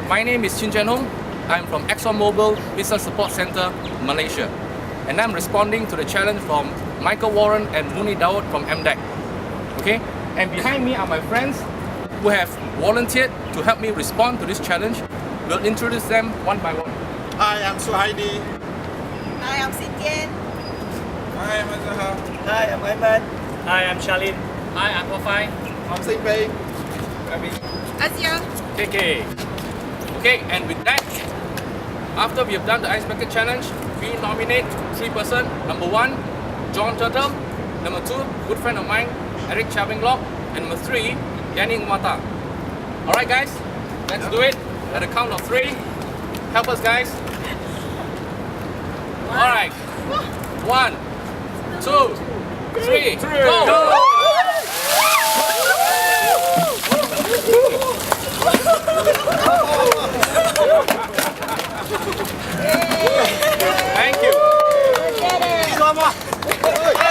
My name is Chien Hoong. I'm from ExxonMobil Business Support Center, Malaysia. And I'm responding to the challenge from Michael Warren and Muni Daud from MDeC. Okay? And behind me are my friends who have volunteered to help me respond to this challenge. We'll introduce them one by one. Hi, I'm Suhaidi. Hi, I'm Sitian. Hi, I'm Azhar. Hi, I'm Aiman. Hi, I'm Charlene. Hi, I'm Wafai. I'm Sipei. Asia. KK. Okay, and with that, after we have done the icebreaker challenge, we nominate 3 persons. Number 1, John Turtle. Number 2, good friend of mine, Eric Chavinglock. And number 3, Yanni Ngwata. Alright guys, let's do it at a count of 3. Help us guys. Alright. 1, 2, 3, go! Thank you. Get it.